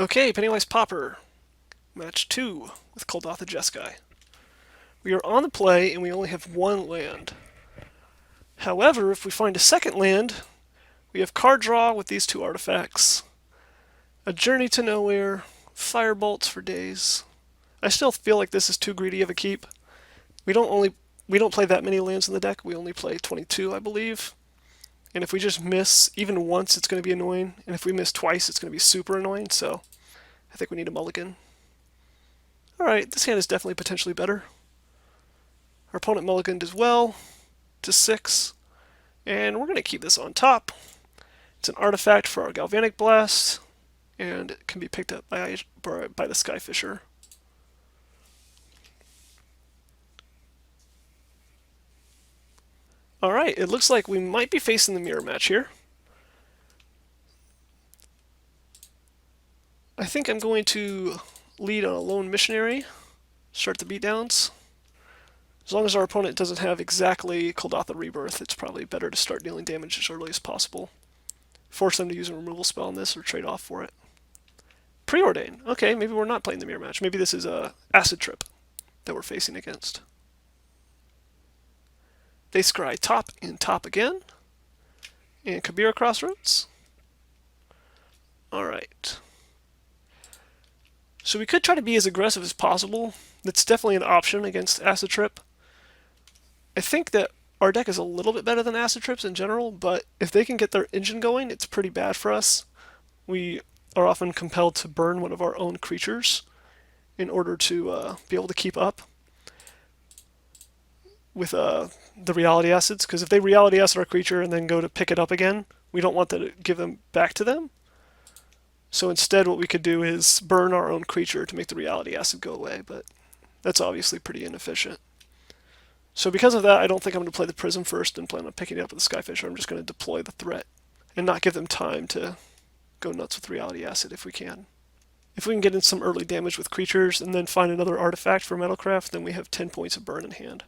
Okay, Pennywise Pauper, match 2 with Kuldotha Jeskai. We are on the play and we only have one land. However, if we find a second land, we have card draw with these two artifacts, a Journey to Nowhere, Firebolts for days. I still feel like this is too greedy of a keep. We don't play that many lands in the deck. We only play 22, I believe. And if we just miss even once, it's going to be annoying. And if we miss twice, it's going to be super annoying. So I think we need a mulligan. Alright, this hand is definitely potentially better. Our opponent mulliganed as well to 6. And we're going to keep this on top. It's an artifact for our Galvanic Blast, and it can be picked up by the Skyfisher. Alright, it looks like we might be facing the mirror match here. I think I'm going to lead on a lone missionary, start the beatdowns. As long as our opponent doesn't have exactly Kuldotha Rebirth, it's probably better to start dealing damage as early as possible. Force them to use a removal spell on this or trade off for it. Preordain. Okay, maybe we're not playing the mirror match. Maybe this is a Acid Trip that we're facing against. They scry top and top again. And Kabira Crossroads. Alright. So we could try to be as aggressive as possible. That's definitely an option against Acid Trip. I think that our deck is a little bit better than Acid Trips in general, but if they can get their engine going, it's pretty bad for us. We are often compelled to burn one of our own creatures in order to be able to keep up with the reality acids, because if they reality acid our creature and then go to pick it up again, we don't want to give them back to them. So instead what we could do is burn our own creature to make the reality acid go away, but that's obviously pretty inefficient. So because of that, I don't think I'm going to play the Prism first and plan on picking it up with the Skyfisher. I'm just going to deploy the threat and not give them time to go nuts with reality acid if we can. If we can get in some early damage with creatures and then find another artifact for Metalcraft, then we have 10 points of burn in hand.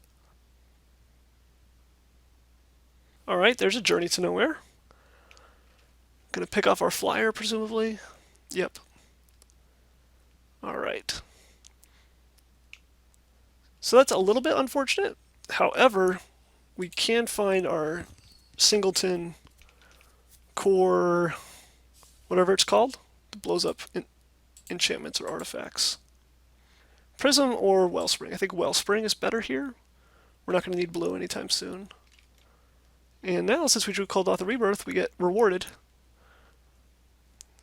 Alright, there's a Journey to Nowhere. Gonna pick off our flyer, presumably. Yep. Alright. So that's a little bit unfortunate. However, we can find our singleton Kor, whatever it's called, that blows up enchantments or artifacts. Prism or Wellspring. I think Wellspring is better here. We're not going to need blue anytime soon. And now, since we drew Kuldotha Rebirth, we get rewarded,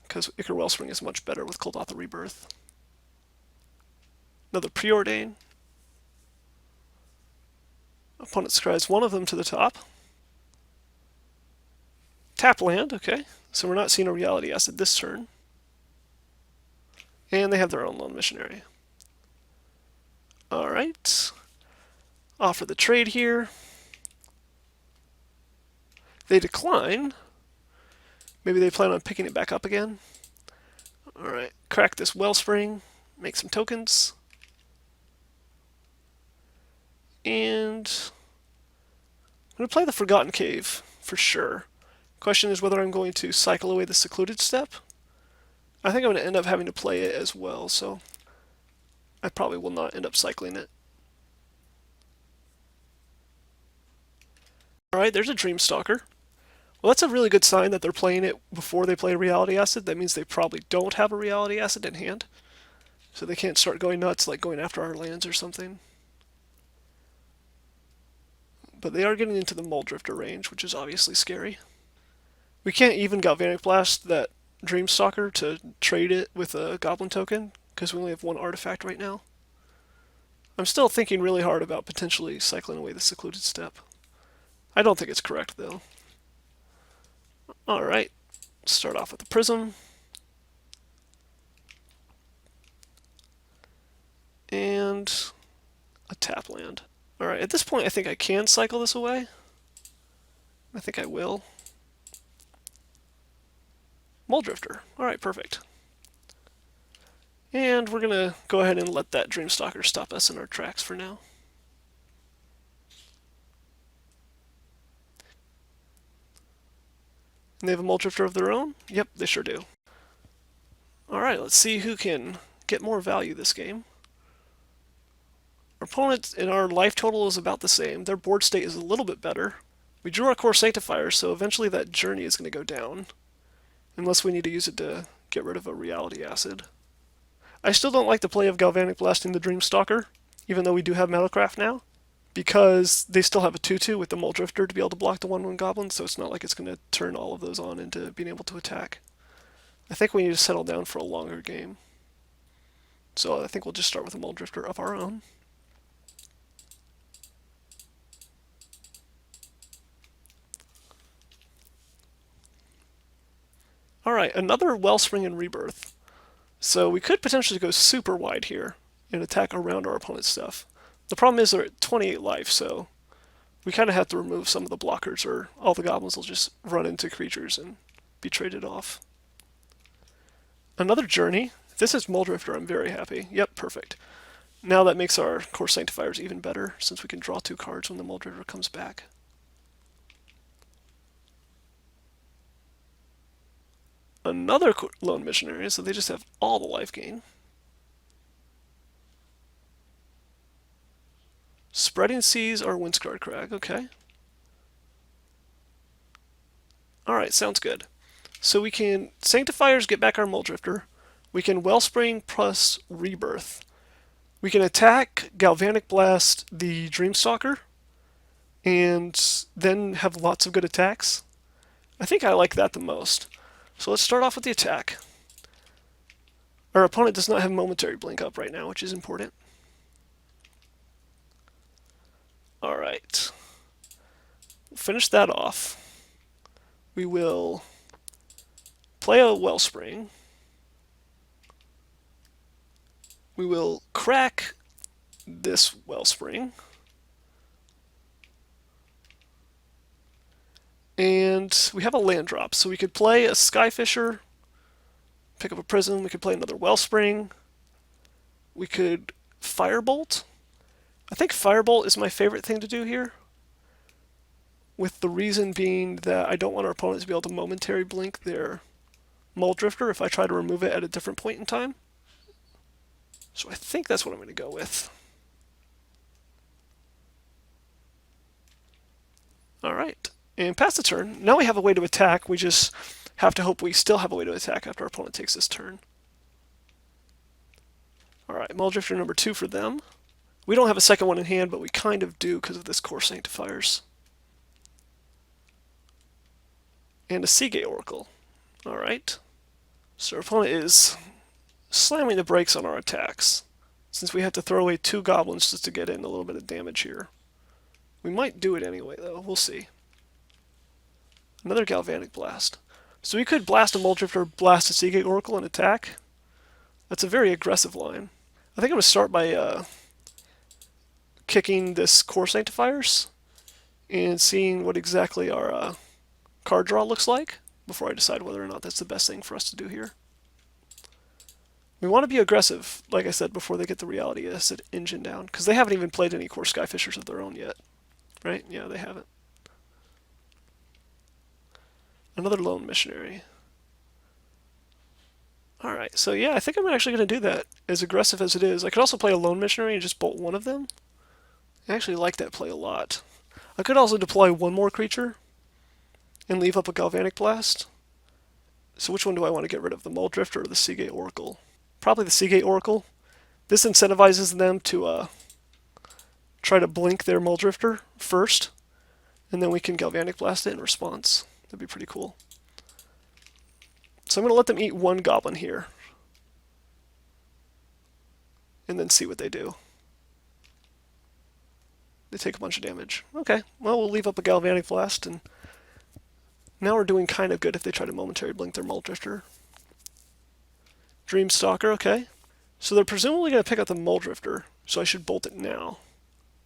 because Ichor Wellspring is much better with Kuldotha Rebirth. Another Preordain. Opponent scries one of them to the top. Tap land, okay. So we're not seeing a reality acid this turn. And they have their own lone missionary. Alright. Offer the trade here. They decline. Maybe they plan on picking it back up again. Alright, crack this Wellspring, make some tokens. And I'm going to play the Forgotten Cave for sure. Question is whether I'm going to cycle away the Secluded Step. I think I'm going to end up having to play it as well, so I probably will not end up cycling it. Alright, there's a Dreamstalker. Well, that's a really good sign that they're playing it before they play Reality Acid. That means they probably don't have a Reality Acid in hand. So they can't start going nuts, like going after our lands or something. But they are getting into the Mulldrifter range, which is obviously scary. We can't even Galvanic Blast that Dreamstalker to trade it with a Goblin token, because we only have one artifact right now. I'm still thinking really hard about potentially cycling away the Secluded Step. I don't think it's correct, though. Alright, start off with the Prism. And a tap land. Alright, at this point I think I can cycle this away. I think I will. Mulldrifter. Alright, perfect. And we're going to go ahead and let that Dreamstalker stop us in our tracks for now. And they have a Mulldrifter of their own? Yep, they sure do. Alright, let's see who can get more value this game. Our opponent and our life total is about the same. Their board state is a little bit better. We drew our Kor Sanctifier, so eventually that journey is going to go down. Unless we need to use it to get rid of a reality acid. I still don't like the play of Galvanic Blasting the Dreamstalker, even though we do have Metalcraft now, because they still have a 2-2 with the Mole Drifter to be able to block the 1-1 Goblin, so it's not like it's going to turn all of those on into being able to attack. I think we need to settle down for a longer game. So I think we'll just start with a Mole Drifter of our own. Alright, another Wellspring and Rebirth. So we could potentially go super wide here and attack around our opponent's stuff. The problem is they're at 28 life, so we kind of have to remove some of the blockers or all the goblins will just run into creatures and be traded off. Another journey. If this is Mole Drifter, I'm very happy. Yep, perfect. Now that makes our Kor Sanctifiers even better, since we can draw 2 cards when the Mole Drifter comes back. Another Lone Missionary, so they just have all the life gain. Spreading Seas or Windscarred Crag, okay. Alright, sounds good. So we can Sanctifiers get back our Mole Drifter. We can Wellspring plus Rebirth. We can attack Galvanic Blast the Dreamstalker and then have lots of good attacks. I think I like that the most. So let's start off with the attack. Our opponent does not have Momentary Blink up right now, which is important. Alright. We'll finish that off. We will play a Wellspring. We will crack this Wellspring. And we have a land drop, so we could play a Skyfisher, pick up a Prism, we could play another Wellspring, we could Firebolt. I think Firebolt is my favorite thing to do here, with the reason being that I don't want our opponents to be able to momentary blink their Mole Drifter if I try to remove it at a different point in time. So I think that's what I'm going to go with. Alright, and pass the turn. Now we have a way to attack, we just have to hope we still have a way to attack after our opponent takes this turn. Alright, Mole Drifter number 2 for them. We don't have a second one in hand, but we kind of do because of this Kor Sanctifiers. And a Seagate Oracle. Alright. So our opponent is slamming the brakes on our attacks, since we have to throw away 2 goblins just to get in a little bit of damage here. We might do it anyway, though. We'll see. Another Galvanic Blast. So we could blast a Mole Drifter, blast a Seagate Oracle, and attack. That's a very aggressive line. I think I'm going to start by kicking this Kor Sanctifiers and seeing what exactly our card draw looks like before I decide whether or not that's the best thing for us to do here. We want to be aggressive, like I said, before they get the Reality Acid engine down, because they haven't even played any Kor Skyfishers of their own yet. Right? Yeah, they haven't. Another Lone Missionary. Alright, so yeah, I think I'm actually going to do that, as aggressive as it is. I could also play a Lone Missionary and just bolt one of them. I actually like that play a lot. I could also deploy one more creature and leave up a Galvanic Blast. So which one do I want to get rid of, the Mole Drifter or the Seagate Oracle? Probably the Seagate Oracle. This incentivizes them to try to blink their Mole Drifter first, and then we can Galvanic Blast it in response. That'd be pretty cool. So I'm going to let them eat one goblin here, and then see what they do. They take a bunch of damage. Okay, well, we'll leave up a Galvanic Blast, and now we're doing kind of good if they try to momentary blink their Mole Drifter. Dreamstalker, okay. So they're presumably going to pick up the Mole Drifter, so I should bolt it now,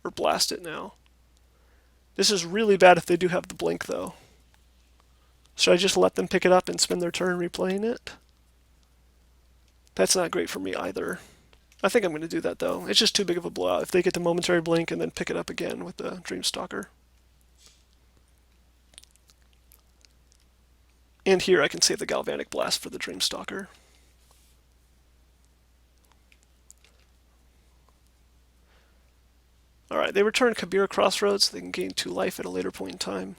or blast it now. This is really bad if they do have the blink, though. Should I just let them pick it up and spend their turn replaying it? That's not great for me either. I think I'm going to do that, though. It's just too big of a blowout if they get the momentary blink and then pick it up again with the Dreamstalker. And here I can save the Galvanic Blast for the Dreamstalker. Alright, they return Kabir Crossroads, so they can gain 2 life at a later point in time.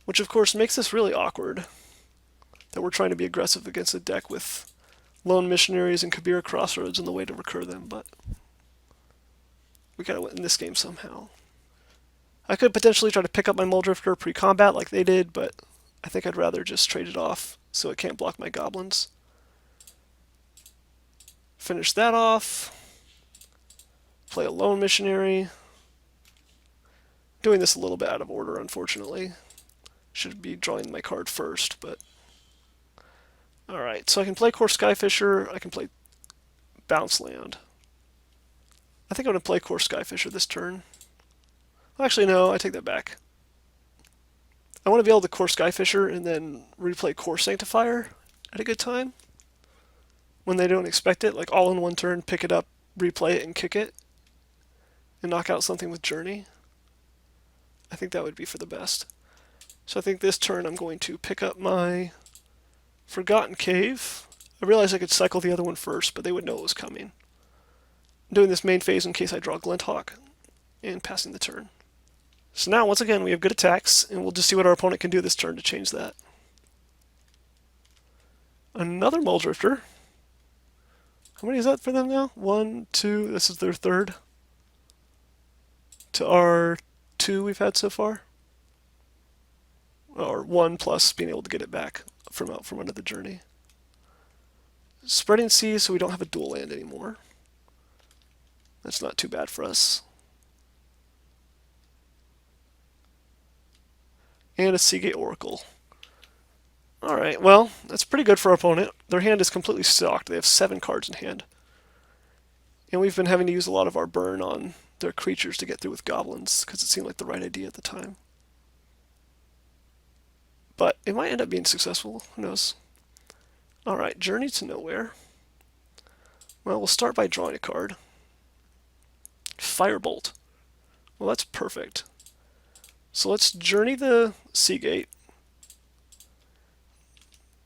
Which of course makes this really awkward, that we're trying to be aggressive against a deck with Lone Missionaries and Kabir Crossroads in the way to recur them, but we gotta win this game somehow. I could potentially try to pick up my Muldrifter pre-combat like they did, but I think I'd rather just trade it off so it can't block my goblins. Finish that off. Play a Lone Missionary. Doing this a little bit out of order, unfortunately. Should be drawing my card first, but... Alright, so I can play Kor Skyfisher, I can play Bounce Land. I think I'm going to play Kor Skyfisher this turn. Actually, no, I take that back. I want to be able to Kor Skyfisher and then replay Kor Sanctifier at a good time. When they don't expect it, like all in one turn, pick it up, replay it, and kick it. And knock out something with Journey. I think that would be for the best. So I think this turn I'm going to pick up my Forgotten Cave. I realized I could cycle the other one first, but they would know it was coming. I'm doing this main phase in case I draw Glinthawk, and passing the turn. So now, once again, we have good attacks, and we'll just see what our opponent can do this turn to change that. Another Muldrifter. How many is that for them now? 1, 2, this is their third. To our 2 we've had so far. Or 1 plus being able to get it back from out from under the Journey. Spreading Seas, so we don't have a dual land anymore. That's not too bad for us. And a Seagate Oracle. Alright, well, that's pretty good for our opponent. Their hand is completely stocked. They have 7 cards in hand. And we've been having to use a lot of our burn on their creatures to get through with goblins, because it seemed like the right idea at the time. But it might end up being successful. Who knows? Alright, Journey to Nowhere. Well, we'll start by drawing a card. Firebolt. Well, that's perfect. So let's Journey the Seagate.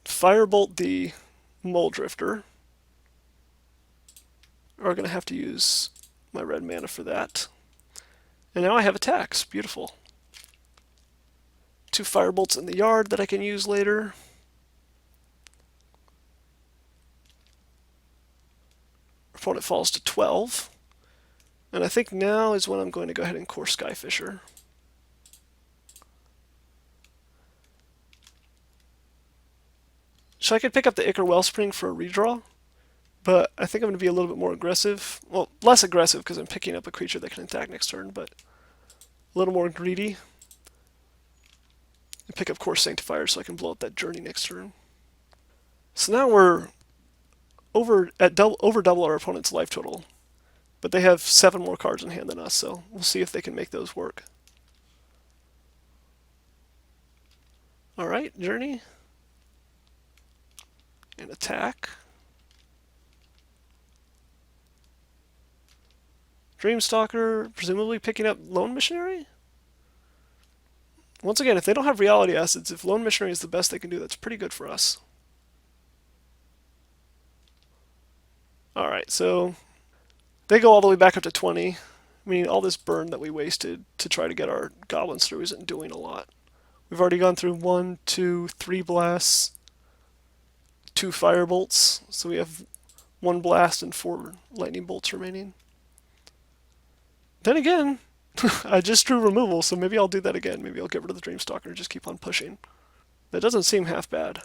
Firebolt the Muldrifter. We're going to have to use my red mana for that. And now I have attacks. Beautiful. 2 Firebolts in the yard that I can use later. Opponent falls to 12. And I think now is when I'm going to go ahead and Kor Skyfisher. So I could pick up the Ichor Wellspring for a redraw, but I think I'm going to be a little bit more aggressive. Well, less aggressive because I'm picking up a creature that can attack next turn, but a little more greedy. And pick up Kor Sanctifier so I can blow up that Journey next turn. So now we're over double our opponent's life total, but they have 7 more cards in hand than us, so we'll see if they can make those work. Alright, Journey. And attack. Dreamstalker, presumably picking up Lone Missionary? Once again, if they don't have reality assets, if Lone Missionary is the best they can do, that's pretty good for us. Alright, so they go all the way back up to 20. Meaning all this burn that we wasted to try to get our goblins through isn't doing a lot. We've already gone through 1, 2, 3 blasts, 2 firebolts, so we have 1 blast and 4 lightning bolts remaining. Then again, I just drew removal, so maybe I'll do that again. Maybe I'll get rid of the Dreamstalker and just keep on pushing. That doesn't seem half bad.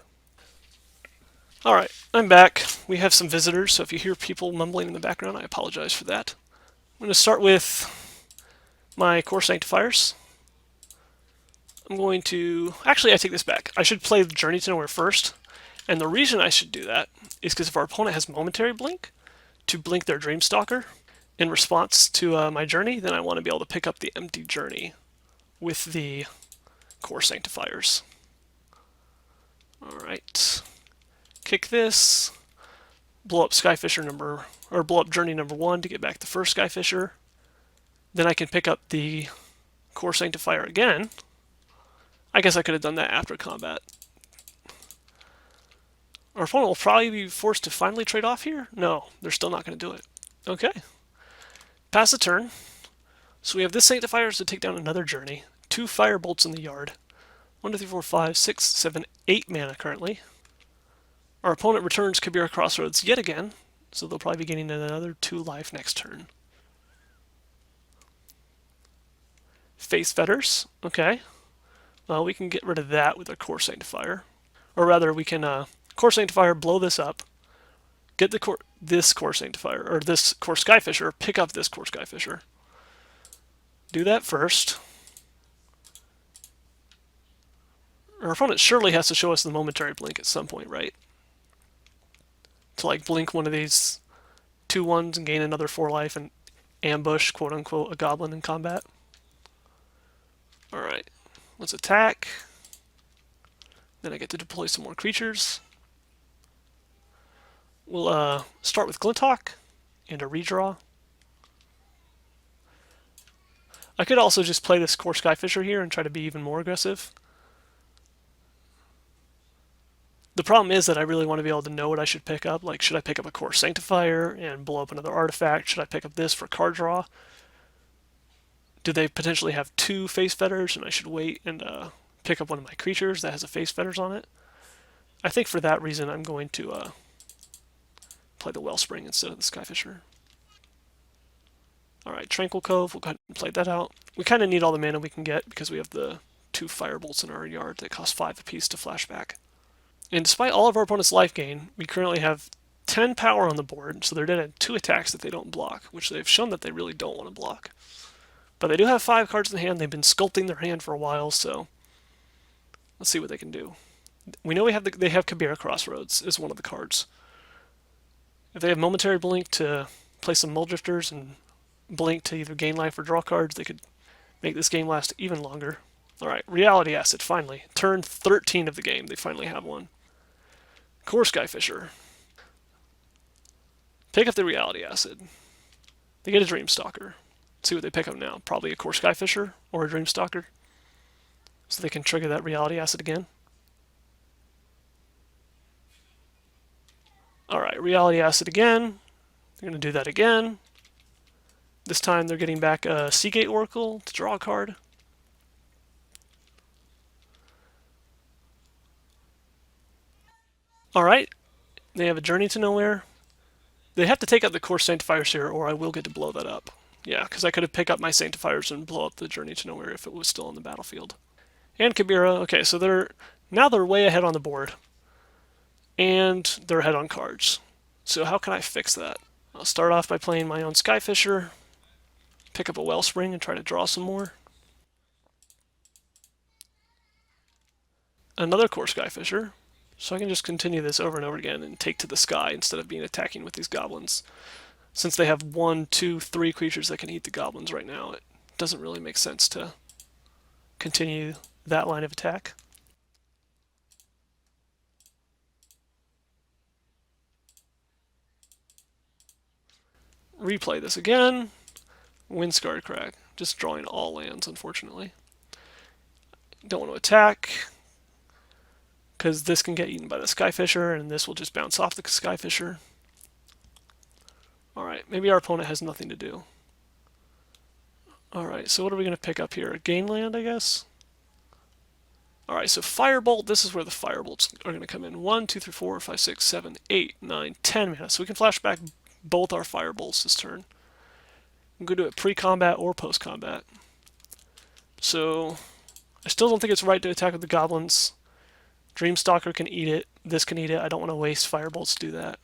Alright, I'm back. We have some visitors, so if you hear people mumbling in the background, I apologize for that. I'm going to start with my Kor Sanctifiers. I'm going to... Actually, I take this back. I should play Journey to Nowhere first. And the reason I should do that is because if our opponent has Momentary Blink, to blink their Dreamstalker in response to my Journey, then I want to be able to pick up the empty Journey with the Kor Sanctifiers. Alright. Kick this. Blow up Skyfisher blow up Journey number 1 to get back the first Skyfisher. Then I can pick up the Kor Sanctifier again. I guess I could have done that after combat. Our opponent will probably be forced to finally trade off here? No, they're still not going to do it. Okay. Pass the turn. So we have this Sanctifiers to take down another journey. 2 Firebolts in the yard. 1, 2, 3, 4, 5, 6, 7, 8 mana currently. Our opponent returns Kabira Crossroads yet again, so they'll probably be gaining another 2 life next turn. Face Fetters, okay. Well, we can get rid of that with a Kor Sanctifier. Or rather, we can Kor Sanctifier, blow this up, get this Kor Sanctifier, or this Kor Skyfisher, pick up this Kor Skyfisher. Do that first. Our opponent surely has to show us the momentary blink at some point, right? To like blink one of these 2/1s and gain another 4 life and ambush, quote unquote, a goblin in combat. Alright, let's attack. Then I get to deploy some more creatures. We'll start with Glinthawk and a redraw. I could also just play this Kor Skyfisher here and try to be even more aggressive. The problem is that I really want to be able to know what I should pick up. Like, should I pick up a Kor Sanctifier and blow up another artifact? Should I pick up this for card draw? Do they potentially have 2 Face Fetters and I should wait and pick up one of my creatures that has a Face Fetters on it? I think for that reason I'm going to play the Wellspring instead of the Skyfisher. Alright, Tranquil Cove, we'll go ahead and play that out. We kind of need all the mana we can get because we have the 2 Firebolts in our yard that cost 5 apiece to flashback. And despite all of our opponent's life gain, we currently have 10 power on the board, so they're dead at 2 attacks that they don't block, which they've shown that they really don't want to block. But they do have 5 cards in hand. They've been sculpting their hand for a while, so let's see what they can do. We know they have Kabira Crossroads as one of the cards. If they have Momentary Blink to play some Mulldrifters and Blink to either gain life or draw cards, they could make this game last even longer. Alright, Reality Acid, finally. Turn 13 of the game, they finally have one. Kor Skyfisher. Pick up the Reality Acid. They get a Dreamstalker. Let's see what they pick up now. Probably a Kor Skyfisher or a Dreamstalker. So they can trigger that Reality Acid again. Alright, Reality Acid again. They're going to do that again. This time they're getting back a Seagate Oracle to draw a card. Alright, they have a Journey to Nowhere. They have to take out the Kor Sanctifiers here, or I will get to blow that up. Yeah, because I could have picked up my Sanctifiers and blow up the Journey to Nowhere if it was still on the battlefield. And Kabira, okay, so they're way ahead on the board. And they're ahead on cards. So how can I fix that? I'll start off by playing my own Skyfisher, pick up a Wellspring and try to draw some more. Another Kor Skyfisher. So I can just continue this over and over again and take to the sky instead of being attacking with these goblins. Since they have 1, 2, 3 creatures that can eat the goblins right now, it doesn't really make sense to continue that line of attack. Replay this again. Windscarred Crag. Just drawing all lands, unfortunately. Don't want to attack, because this can get eaten by the Skyfisher, and this will just bounce off the Skyfisher. Alright, maybe our opponent has nothing to do. Alright, so what are we going to pick up here? A gain land, I guess? Alright, so Firebolt, this is where the Firebolts are going to come in. 1, 2, 3, 4, 5, 6, 7, 8, 9, 10 mana. So we can flash back both our Firebolts this turn. I'm going to do it pre-combat or post-combat. So I still don't think it's right to attack with the goblins. Dreamstalker can eat it. This can eat it. I don't want to waste Firebolts to do that.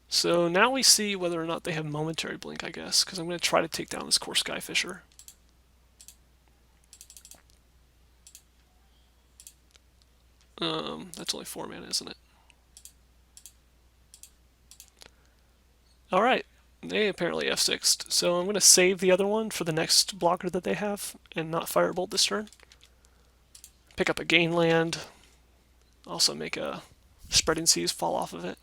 So now we see whether or not they have Momentary Blink, I guess, because I'm going to try to take down this Kor Skyfisher. That's only 4 mana, isn't it? Alright, they apparently F6'd, so I'm going to save the other one for the next blocker that they have, and not Firebolt this turn. Pick up a gain land, also make a Spreading Seas fall off of it.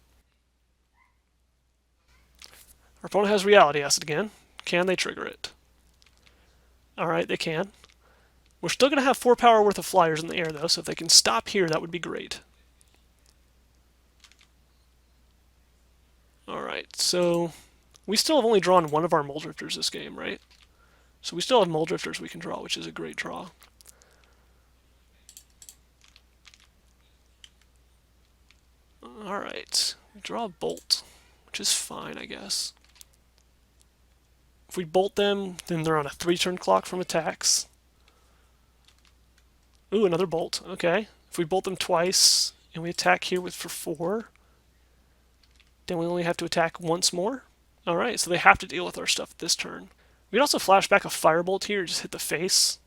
Our opponent has Reality Acid again. Can they trigger it? Alright, they can. We're still going to have 4 power worth of flyers in the air, though, so if they can stop here, that would be great. Alright, so We still have only drawn one of our Mole Drifters this game, right? So we still have Mole Drifters we can draw, which is a great draw. Alright, we draw a Bolt, which is fine, I guess. If we bolt them, then they're on a 3-turn clock from attacks. Ooh, another bolt. Okay. If we bolt them twice, and we attack here for 4, then we only have to attack once more. Alright, so they have to deal with our stuff this turn. We'd also flash back a Firebolt here, just hit the face.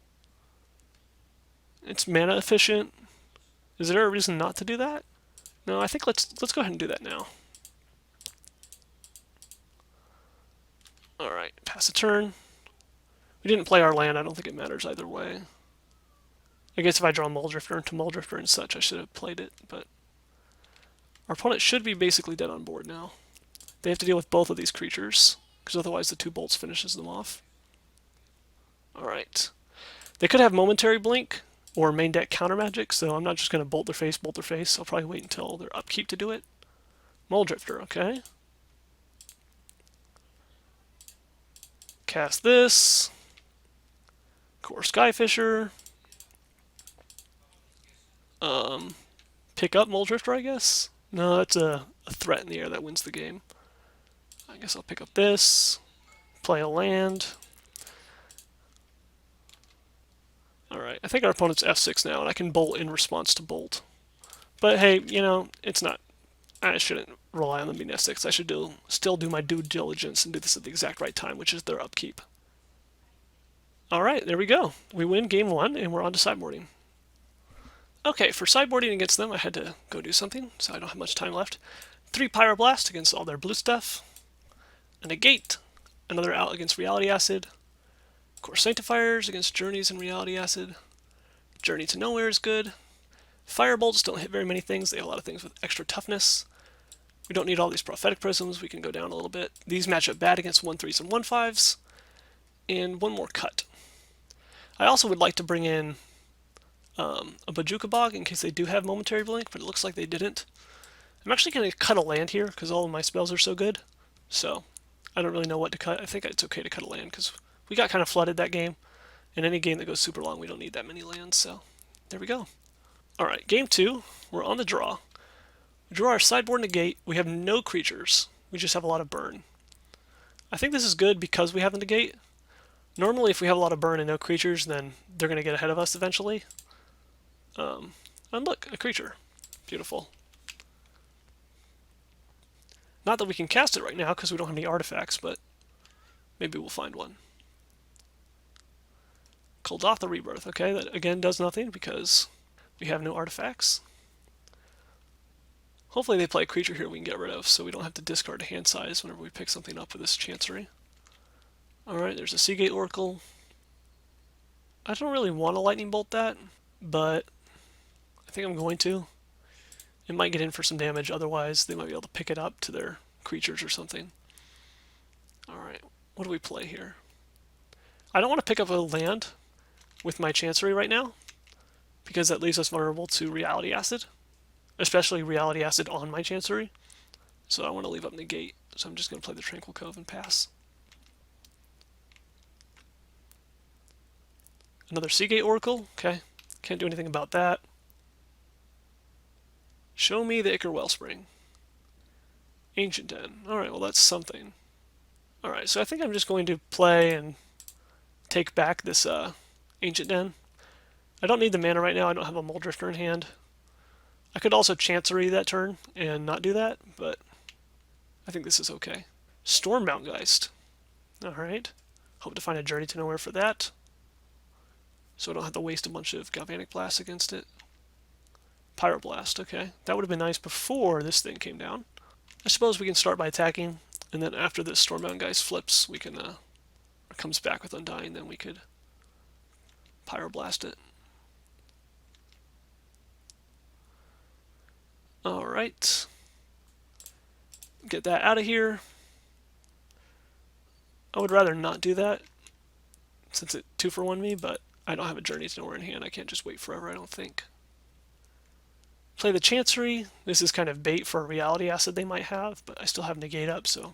It's mana efficient. Is there a reason not to do that? No, I think let's go ahead and do that now. Alright, pass a turn. We didn't play our land, I don't think it matters either way. I guess if I draw Mole Drifter into Mole Drifter and such, I should have played it, but our opponent should be basically dead on board now. They have to deal with both of these creatures, because otherwise the 2 bolts finishes them off. Alright. They could have Momentary Blink, or main deck counter magic, so I'm not just going to bolt their face. I'll probably wait until their upkeep to do it. Mole Drifter, okay. Cast this. Kor Skyfisher. Pick up Mole Drifter, I guess? No, that's a threat in the air that wins the game. I guess I'll pick up this. Play a land. Alright, I think our opponent's F6 now, and I can bolt in response to bolt. But hey, you know, it's not... I shouldn't rely on them being F6. I should still do my due diligence and do this at the exact right time, which is their upkeep. Alright, there we go. We win game 1, and we're on to sideboarding. Okay, for sideboarding against them, I had to go do something, so I don't have much time left. 3 Pyroblast against all their blue stuff. A Negate, another out against Reality Acid. Kor Sanctifiers against Journeys and Reality Acid. Journey to Nowhere is good. Firebolts don't hit very many things, they hit a lot of things with extra toughness. We don't need all these Prophetic Prisms, we can go down a little bit. These match up bad against 1/3s and 1/5s. And one more cut. I also would like to bring in a Bojuka Bog in case they do have Momentary Blink, but it looks like they didn't. I'm actually going to cut a land here because all of my spells are so good. So I don't really know what to cut. I think it's okay to cut a land because we got kind of flooded that game. In any game that goes super long, we don't need that many lands, so there we go. Alright, game 2, we're on the draw. We draw our sideboard Negate. We have no creatures. We just have a lot of burn. I think this is good because we have the Negate. Normally, if we have a lot of burn and no creatures, then they're going to get ahead of us eventually. And look, a creature. Beautiful. Not that we can cast it right now because we don't have any artifacts, but maybe we'll find one. Kuldotha Rebirth. Okay, that again does nothing because we have no artifacts. Hopefully they play a creature here we can get rid of so we don't have to discard a hand size whenever we pick something up with this Chancery. Alright, there's a Seagate Oracle. I don't really want to Lightning Bolt that, but I think I'm going to. It might get in for some damage, otherwise they might be able to pick it up to their creatures or something. Alright, what do we play here? I don't want to pick up a land with my Chancery right now, because that leaves us vulnerable to Reality Acid, especially Reality Acid on my Chancery. So I want to leave up Negate, so I'm just going to play the Tranquil Cove and pass. Another Seagate Oracle, okay. Can't do anything about that. Show me the Ichor Wellspring. Ancient Den. Alright, well that's something. Alright, so I think I'm just going to play and take back this Ancient Den. I don't need the mana right now, I don't have a Mole Drifter in hand. I could also Chancery that turn and not do that, but I think this is okay. Stormbound Geist. Alright. Hope to find a Journey to Nowhere for that, so I don't have to waste a bunch of Galvanic Blasts against it. Pyroblast, okay. That would have been nice before this thing came down. I suppose we can start by attacking, and then after this Stormbound Geist flips, we can, or comes back with Undying, then we could Pyroblast it. Alright. Get that out of here. I would rather not do that, since it 2-for-1 me, but I don't have a Journey to Nowhere in hand. I can't just wait forever, I don't think. Play the Chancery. This is kind of bait for a Reality Acid they might have, but I still have Negate up, so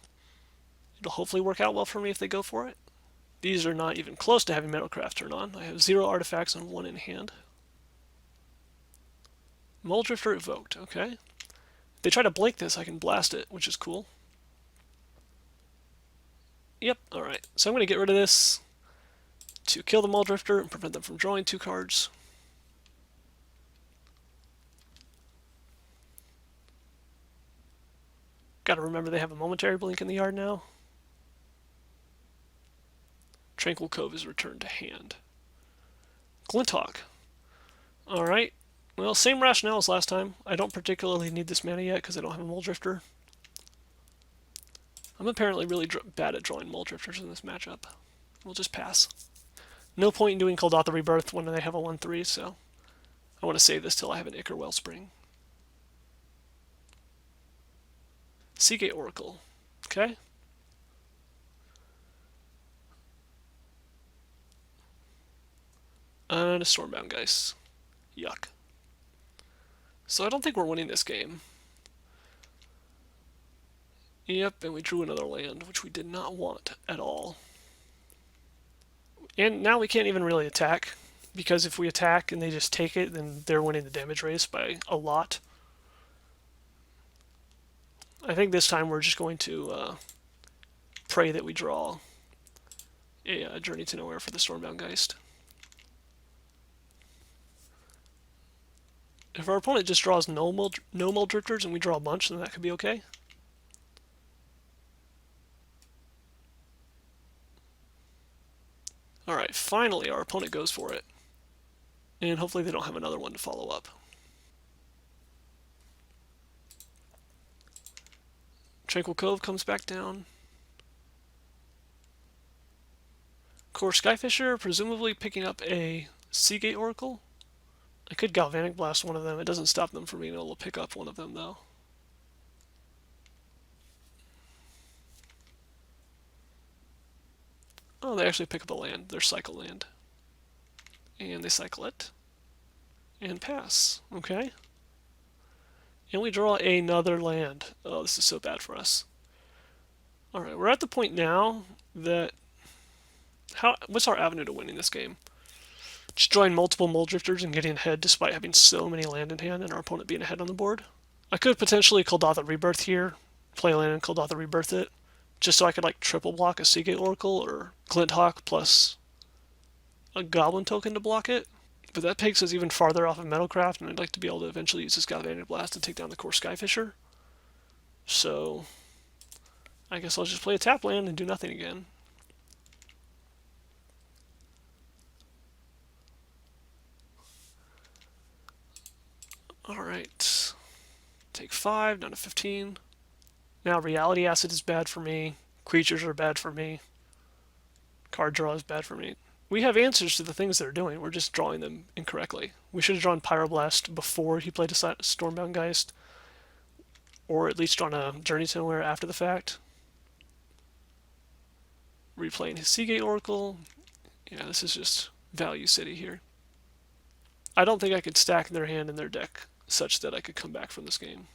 It'll hopefully work out well for me if they go for it. These are not even close to having Metalcraft turn on. I have 0 artifacts and 1 in hand. Muldrifter evoked, okay. If they try to blink this, I can blast it, which is cool. Yep, alright. So I'm going to get rid of this to kill the Muldrifter and prevent them from drawing 2 cards. Gotta remember they have a momentary blink in the yard now. Tranquil Cove is returned to hand. Glinthawk. Alright. Well, same rationale as last time. I don't particularly need this mana yet because I don't have a Muldrifter. I'm apparently really bad at drawing Muldrifters in this matchup. We'll just pass. No point in doing Kuldotha Rebirth when they have a 1-3, so I want to save this till I have an Ichor Wellspring. Seagate Oracle. Okay. And a Stormbound Geist. Yuck. So I don't think we're winning this game. Yep, and we drew another land, which we did not want at all. And now we can't even really attack, because if we attack and they just take it, then they're winning the damage race by a lot. I think this time we're just going to pray that we draw a Journey to Nowhere for the Stormbound Geist. If our opponent just draws no Muldrifters and we draw a bunch, then that could be okay. Alright, finally our opponent goes for it. And hopefully they don't have another one to follow up. Tranquil Cove comes back down. Kor Skyfisher, presumably picking up a Seagate Oracle. I could Galvanic Blast one of them. It doesn't stop them from being able to pick up one of them, though. Oh, they actually pick up a land. Their cycle land. And they cycle it. And pass. Okay. And we draw another land. Oh, this is so bad for us. Alright, we're at the point now that... what's our avenue to winning this game? Just drawing multiple Muldrifters and getting ahead despite having so many land in hand and our opponent being ahead on the board. I could potentially Kuldotha Rebirth here, play land and Kuldotha Rebirth it, just so I could like triple block a Seagate Oracle or Glinthawk plus a Goblin token to block it. But that takes us even farther off of Metalcraft, and I'd like to be able to eventually use this Galvanic Blast and take down the Kor Skyfisher. So I guess I'll just play a tap land and do nothing again. Alright. Take 5, down to 15. Now Reality Acid is bad for me. Creatures are bad for me. Card draw is bad for me. We have answers to the things they're doing. We're just drawing them incorrectly. We should have drawn Pyroblast before he played a Stormbound Geist. Or at least drawn a Journey to Nowhere after the fact. Replaying his Seagate Oracle. Yeah, this is just Value City here. I don't think I could stack their hand in their deck such that I could come back from this game.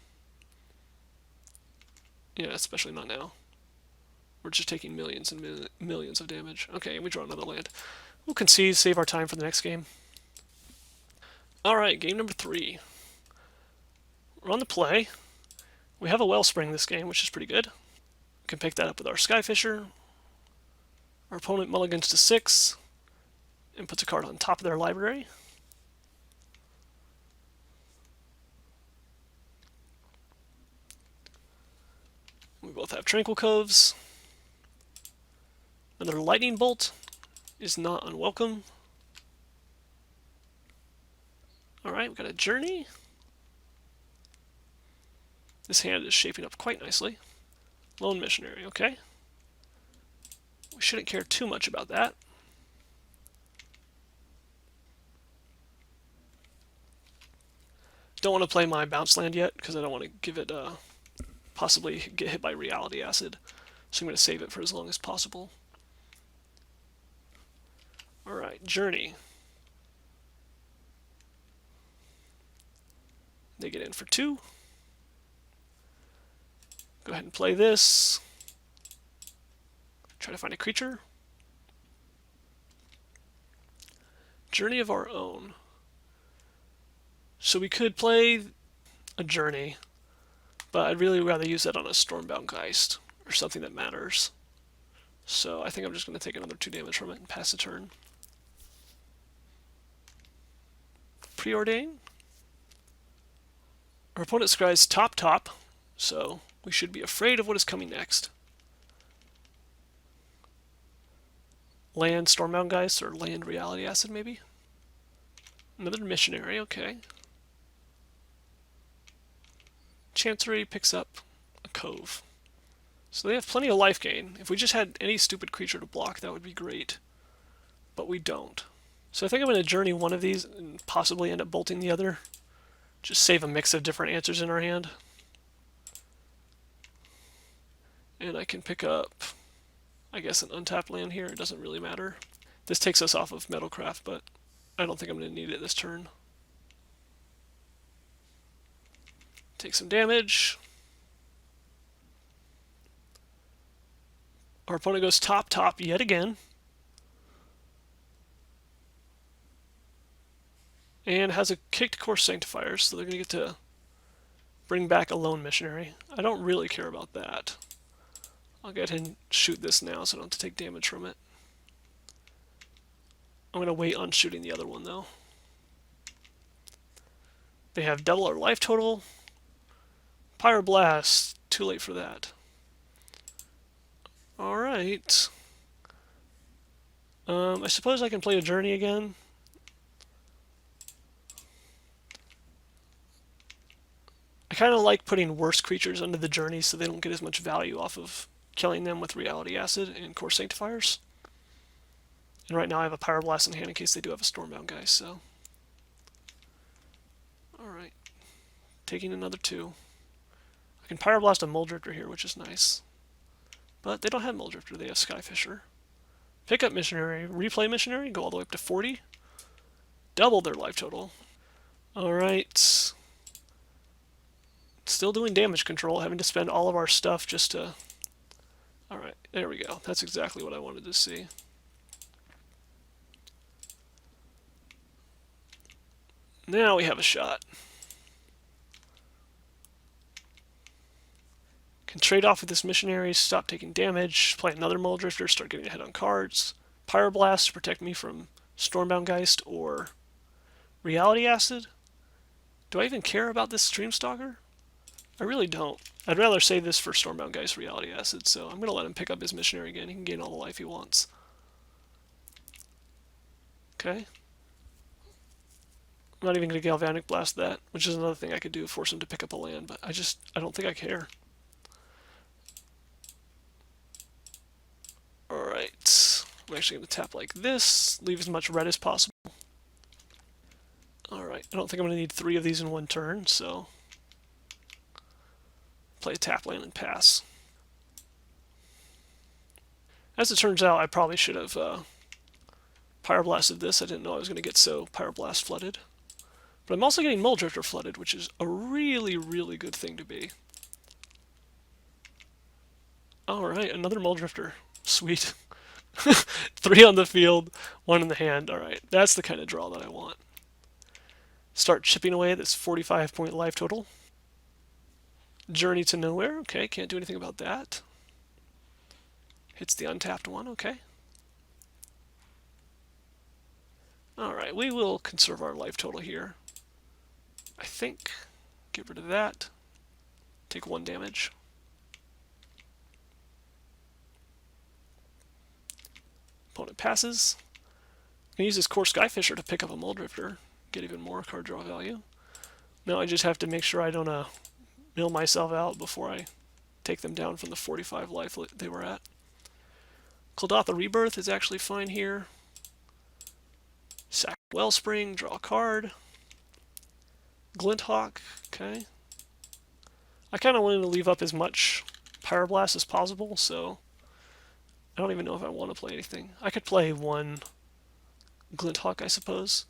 Yeah, especially not now. We're just taking millions and millions of damage. Okay, we draw another land. We'll concede, save our time for the next game. Alright, game number 3. We're on the play. We have a Wellspring this game, which is pretty good. We can pick that up with our Skyfisher. Our opponent mulligans to 6 and puts a card on top of their library. We both have Tranquil Coves. Another Lightning Bolt is not unwelcome. Alright, we've got a Journey. This hand is shaping up quite nicely. Lone Missionary, okay. We shouldn't care too much about that. Don't want to play my bounce land yet, because I don't want to give it, possibly get hit by Reality Acid. So I'm going to save it for as long as possible. Alright, Journey. They get in for 2. Go ahead and play this. Try to find a creature. Journey of our own. So we could play a journey, but I'd really rather use that on a Stormbound Geist or something that matters. So I think I'm just going to take another 2 damage from it and pass the turn. Preordain. Our opponent scries top, so we should be afraid of what is coming next. Land Stormbound Geist or land Reality Acid, maybe? Another missionary, okay. Chancery picks up a cove. So they have plenty of life gain. If we just had any stupid creature to block, that would be great. But we don't. So I think I'm going to journey one of these and possibly end up bolting the other. Just save a mix of different answers in our hand. And I can pick up, I guess, an untapped land here. It doesn't really matter. This takes us off of Metalcraft, but I don't think I'm going to need it this turn. Take some damage. Our opponent goes top yet again. And has a kicked Kor Sanctifier, so they're going to get to bring back a lone missionary. I don't really care about that. I'll go ahead and shoot this now so I don't have to take damage from it. I'm going to wait on shooting the other one, though. They have double our life total. Pyroblast, too late for that. Alright. I suppose I can play a journey again. I kind of like putting worse creatures under the journey so they don't get as much value off of killing them with Reality Acid and Kor Sanctifiers. And right now I have a Pyroblast in hand in case they do have a Stormbound guy, so... Alright. Taking another 2. I can Pyroblast a Muldrifter here, which is nice. But they don't have Muldrifter, they have Skyfisher. Pick up Missionary, replay Missionary, go all the way up to 40. Double their life total. Alright. Still doing damage control, having to spend all of our stuff just to... Alright, there we go. That's exactly what I wanted to see. Now we have a shot. Can trade off with this missionary, stop taking damage, play another Muldrifter, start getting ahead on cards. Pyroblast to protect me from Stormbound Geist or Reality Acid. Do I even care about this Streamstalker? I really don't. I'd rather save this for Stormbound Geist Reality Acid, so I'm going to let him pick up his missionary again. He can gain all the life he wants. Okay. I'm not even going to Galvanic Blast that, which is another thing I could do, force him to pick up a land, but I don't think I care. Alright. I'm actually going to tap like this, leave as much red as possible. Alright, I don't think I'm going to need 3 of these in one turn, so... Play a tap land and pass. As it turns out, I probably should have Pyroblasted this. I didn't know I was going to get so Pyroblast flooded. But I'm also getting Muldrifter flooded, which is a really, really good thing to be. Alright, another Muldrifter. Sweet. 3 on the field, 1 in the hand. Alright, that's the kind of draw that I want. Start chipping away at this 45-point life total. Journey to Nowhere. Okay, can't do anything about that. Hits the untapped one. Okay. Alright, we will conserve our life total here. I think. Get rid of that. Take 1 damage. Opponent passes. I can use this Kor Skyfisher to pick up a Muldrifter. Get even more card draw value. Now I just have to make sure I don't mill myself out before I take them down from the 45 life they were at. Kuldotha Rebirth is actually fine here. Sack Wellspring, draw a card. Glinthawk, okay. I kind of wanted to leave up as much Pyroblast as possible, so I don't even know if I want to play anything. I could play 1 Glinthawk, I suppose.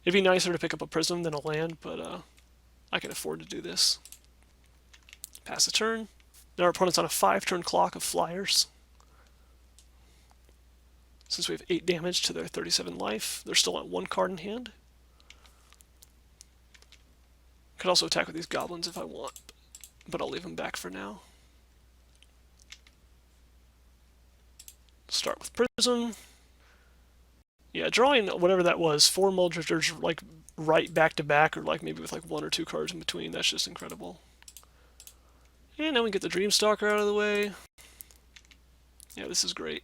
It'd be nicer to pick up a Prism than a land, but I can afford to do this. Pass a turn. Now our opponent's on a 5-turn clock of flyers. Since we have 8 damage to their 37 life, they're still at 1 card in hand. Could also attack with these goblins if I want, but I'll leave them back for now. Start with Prism. Yeah, drawing whatever that was, 4 Muldrifters like right back to back, or like maybe with like 1 or 2 cards in between, that's just incredible. And now we get the Dreamstalker out of the way. Yeah, this is great.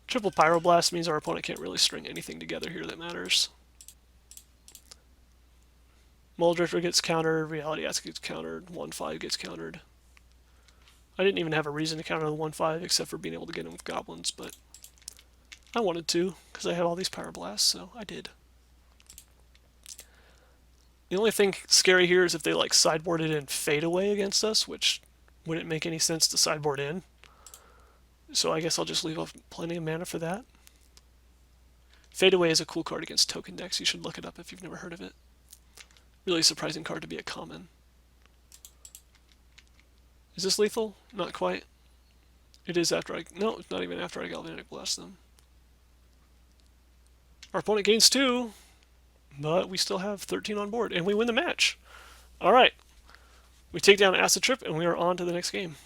Triple Pyroblast means our opponent can't really string anything together here that matters. Muldrifter gets countered, Reality Axe gets countered, 1/5 gets countered. I didn't even have a reason to counter the 1/5 except for being able to get in with goblins, but I wanted to because I had all these Pyroblasts, so I did. The only thing scary here is if they like sideboarded and Fade Away against us, which wouldn't make any sense to sideboard in. So I guess I'll just leave off plenty of mana for that. Fade Away is a cool card against token decks. You should look it up if you've never heard of it. Really surprising card to be a common. Is this lethal? Not quite. It is after I... No, it's not even after I Galvanic Blast them. Our opponent gains 2, but we still have 13 on board, and we win the match. Alright. We take down Acid Trip, and we are on to the next game.